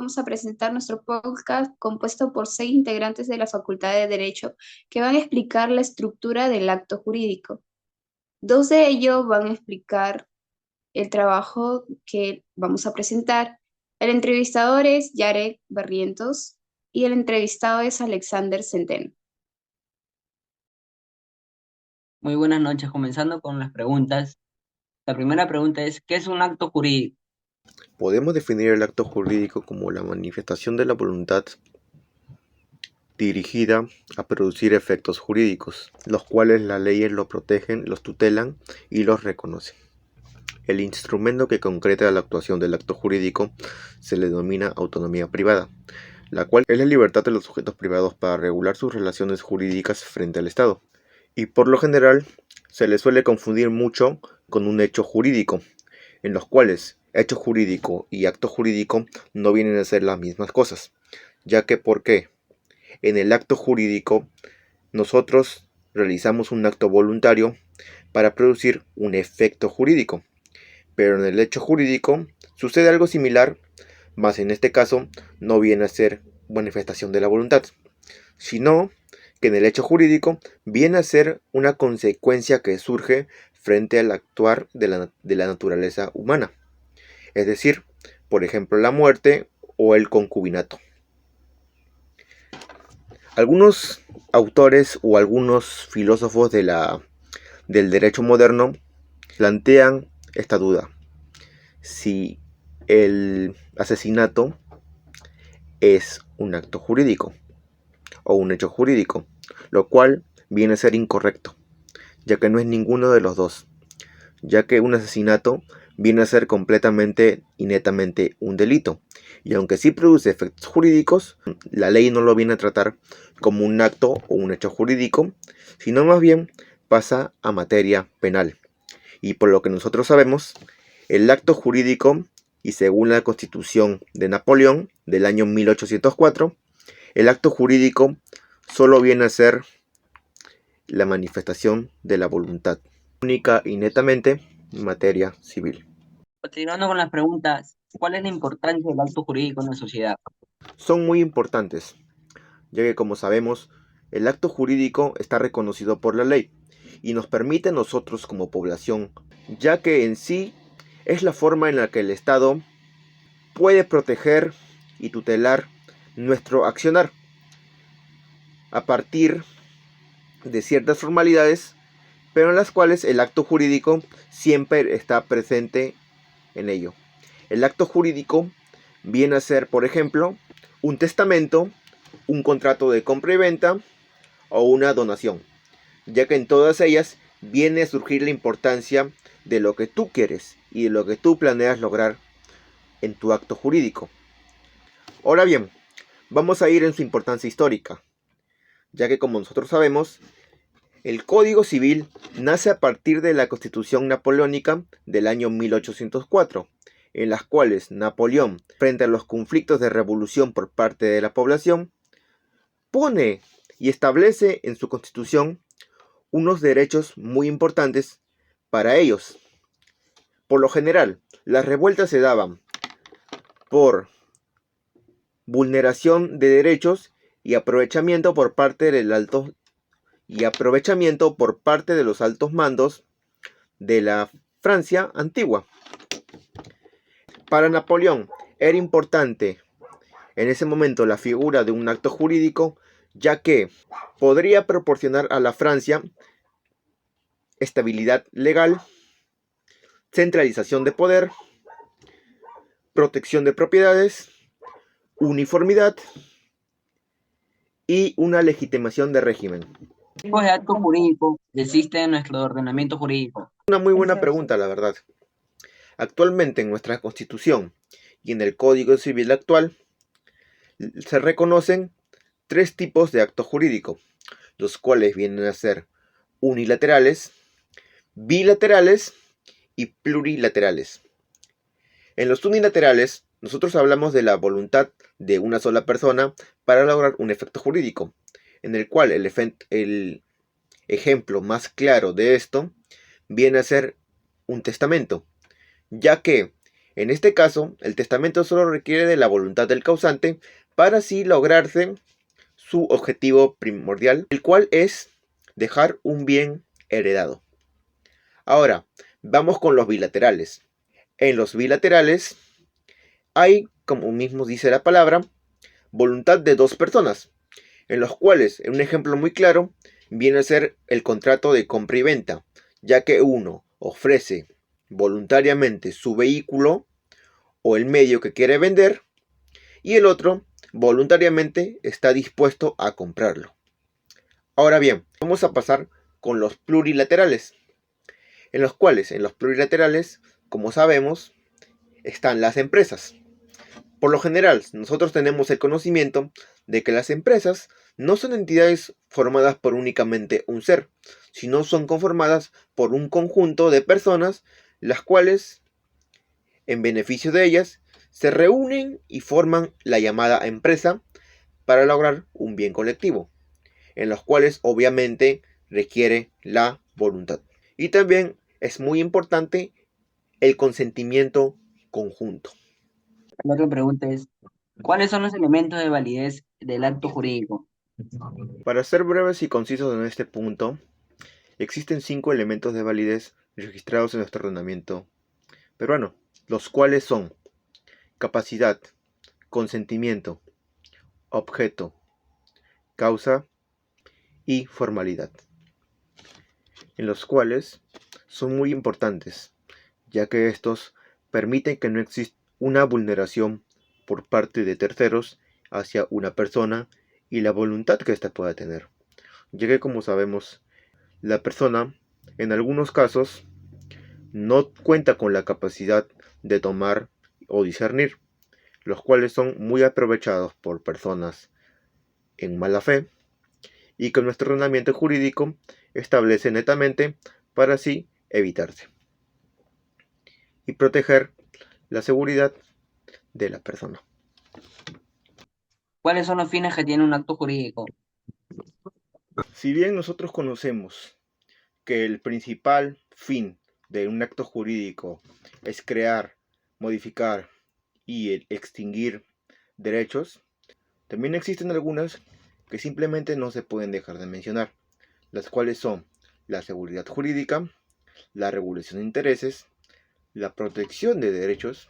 vamos a presentar nuestro podcast compuesto por 6 integrantes de la Facultad de Derecho que van a explicar la estructura del acto jurídico. Dos de ellos van a explicar el trabajo que vamos a presentar. El entrevistador es Yarek Barrientos y el entrevistado es Alexander Centeno. Muy buenas noches, comenzando con las preguntas. La primera pregunta es, ¿qué es un acto jurídico? Podemos definir el acto jurídico como la manifestación de la voluntad dirigida a producir efectos jurídicos, los cuales las leyes los protegen, los tutelan y los reconocen. El instrumento que concreta la actuación del acto jurídico se le denomina autonomía privada, la cual es la libertad de los sujetos privados para regular sus relaciones jurídicas frente al Estado. Y por lo general se le suele confundir mucho con un hecho jurídico, en los cuales hecho jurídico y acto jurídico no vienen a ser las mismas cosas, ya que ¿por qué? En el acto jurídico nosotros realizamos un acto voluntario para producir un efecto jurídico, pero en el hecho jurídico sucede algo similar, mas en este caso no viene a ser manifestación de la voluntad, sino que en el hecho jurídico viene a ser una consecuencia que surge frente al actuar de la naturaleza humana, es decir, por ejemplo, la muerte o el concubinato. Algunos autores o algunos filósofos del derecho moderno plantean esta duda: si el asesinato es un acto jurídico o un hecho jurídico, lo cual viene a ser incorrecto, ya que no es ninguno de los dos, ya que un asesinato viene a ser completamente y netamente un delito, y aunque sí produce efectos jurídicos, la ley no lo viene a tratar como un acto o un hecho jurídico, sino más bien pasa a materia penal. Y por lo que nosotros sabemos, el acto jurídico, y según la Constitución de Napoleón del año 1804, el acto jurídico solo viene a ser la manifestación de la voluntad, única y netamente en materia civil. Continuando con las preguntas, ¿cuál es la importancia del acto jurídico en la sociedad? Son muy importantes, ya que como sabemos, el acto jurídico está reconocido por la ley y nos permite a nosotros como población, ya que en sí es la forma en la que el Estado puede proteger y tutelar nuestro accionar a partir de ciertas formalidades, pero en las cuales el acto jurídico siempre está presente en ello. El acto jurídico viene a ser, por ejemplo, un testamento, un contrato de compra y venta o una donación, ya que en todas ellas viene a surgir la importancia de lo que tú quieres y de lo que tú planeas lograr en tu acto jurídico. Ahora bien, vamos a ir en su importancia histórica, ya que como nosotros sabemos, el Código Civil nace a partir de la Constitución Napoleónica del año 1804, en las cuales Napoleón, frente a los conflictos de revolución por parte de la población, pone y establece en su Constitución unos derechos muy importantes para ellos. Por lo general, las revueltas se daban por vulneración de derechos y aprovechamiento por parte de los altos mandos de la Francia antigua. Para Napoleón era importante en ese momento la figura de un acto jurídico, ya que podría proporcionar a la Francia estabilidad legal, centralización de poder, protección de propiedades, uniformidad y una legitimación de régimen. ¿Qué tipos de actos jurídicos existen en nuestro ordenamiento jurídico? Una muy buena pregunta, la verdad. Actualmente en nuestra Constitución y en el Código Civil actual se reconocen tres tipos de acto jurídico, los cuales vienen a ser unilaterales, bilaterales y plurilaterales. En los unilaterales, nosotros hablamos de la voluntad de una sola persona para lograr un efecto jurídico, en el cual el ejemplo más claro de esto viene a ser un testamento, ya que En este caso, el testamento solo requiere de la voluntad del causante para así lograrse su objetivo primordial, el cual es dejar un bien heredado. Ahora, vamos con los bilaterales. En los bilaterales hay, como mismo dice la palabra, voluntad de dos personas, en los cuales, en un ejemplo muy claro, viene a ser el contrato de compra y venta, ya que uno ofrece voluntariamente su vehículo o el medio que quiere vender y el otro voluntariamente está dispuesto a comprarlo. Ahora bien, vamos a pasar con los plurilaterales, en los cuales, en los plurilaterales, como sabemos, están las empresas. Por lo general, nosotros tenemos el conocimiento de que las empresas no son entidades formadas por únicamente un ser, sino son conformadas por un conjunto de personas, las cuales, en beneficio de ellas, se reúnen y forman la llamada empresa para lograr un bien colectivo, en los cuales obviamente requiere la voluntad. Y también es muy importante el consentimiento conjunto. La otra pregunta es, ¿cuáles son los elementos de validez del acto jurídico? Para ser breves y concisos en este punto, existen 5 elementos de validez registrados en nuestro ordenamiento peruano, los cuales son capacidad, consentimiento, objeto, causa y formalidad, en los cuales son muy importantes, ya que estos permiten que no exista una vulneración por parte de terceros hacia una persona y la voluntad que ésta pueda tener, ya que como sabemos, la persona en algunos casos no cuenta con la capacidad de tomar o discernir, los cuales son muy aprovechados por personas en mala fe y que nuestro ordenamiento jurídico establece netamente para así evitarse y proteger la seguridad de la persona. ¿Cuáles son los fines que tiene un acto jurídico? Si bien nosotros conocemos que el principal fin de un acto jurídico es crear, modificar y extinguir derechos, también existen algunas que simplemente no se pueden dejar de mencionar, las cuales son la seguridad jurídica, la regulación de intereses, la protección de derechos,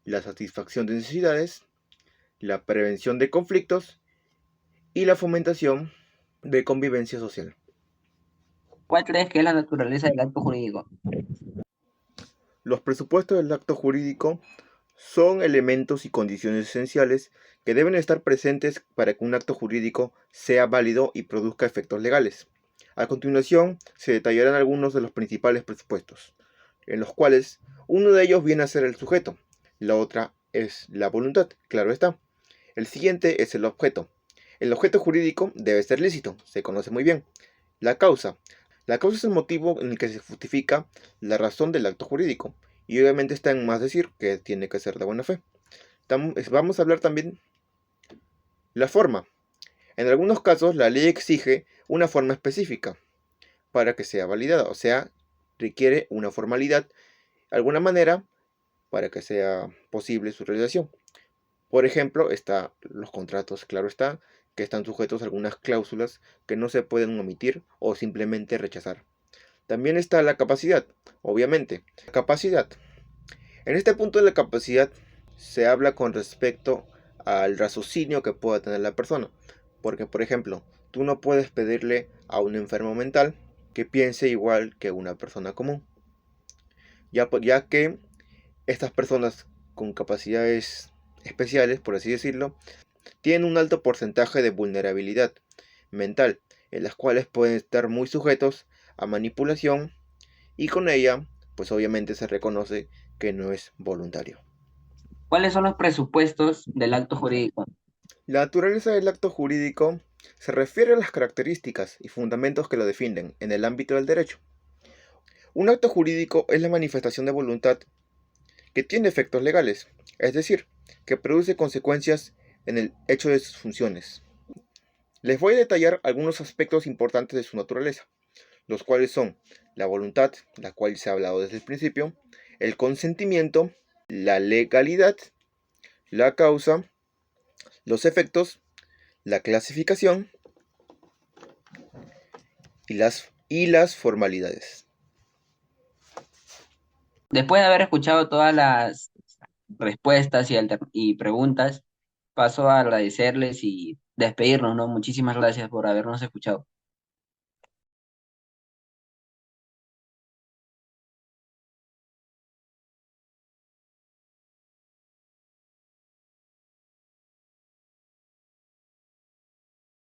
la satisfacción de necesidades, la prevención de conflictos y la fomentación de convivencia social. ¿Cuál crees que es la naturaleza del acto jurídico? Los presupuestos del acto jurídico son elementos y condiciones esenciales que deben estar presentes para que un acto jurídico sea válido y produzca efectos legales. A continuación, se detallarán algunos de los principales presupuestos, en los cuales uno de ellos viene a ser el sujeto, la otra es la voluntad, claro está. El siguiente es el objeto. El objeto jurídico debe ser lícito, se conoce muy bien. La causa. La causa es el motivo en el que se justifica la razón del acto jurídico, y obviamente está en más decir que tiene que ser de buena fe. Vamos a hablar también la forma. En algunos casos la ley exige una forma específica para que sea validada, o sea, requiere una formalidad, alguna manera para que sea posible su realización. Por ejemplo, están los contratos, claro está, que están sujetos a algunas cláusulas que no se pueden omitir o simplemente rechazar. También está la capacidad, obviamente. Capacidad. En este punto de la capacidad se habla con respecto al raciocinio que pueda tener la persona. Porque, por ejemplo, tú no puedes pedirle a un enfermo mental que piense igual que una persona común. Ya que estas personas con capacidades especiales, por así decirlo, tienen un alto porcentaje de vulnerabilidad mental, en las cuales pueden estar muy sujetos a manipulación y con ella, pues obviamente se reconoce que no es voluntario. ¿Cuáles son los presupuestos del acto jurídico? La naturaleza del acto jurídico se refiere a las características y fundamentos que lo defienden en el ámbito del derecho. Un acto jurídico es la manifestación de voluntad que tiene efectos legales, es decir, que produce consecuencias en el hecho de sus funciones. Les voy a detallar algunos aspectos importantes de su naturaleza, los cuales son la voluntad, la cual se ha hablado desde el principio, el consentimiento la legalidad, la causa, los efectos, la clasificación y las formalidades. Después de haber escuchado todas las respuestas y preguntas, paso a agradecerles y despedirnos, ¿no? Muchísimas gracias por habernos escuchado.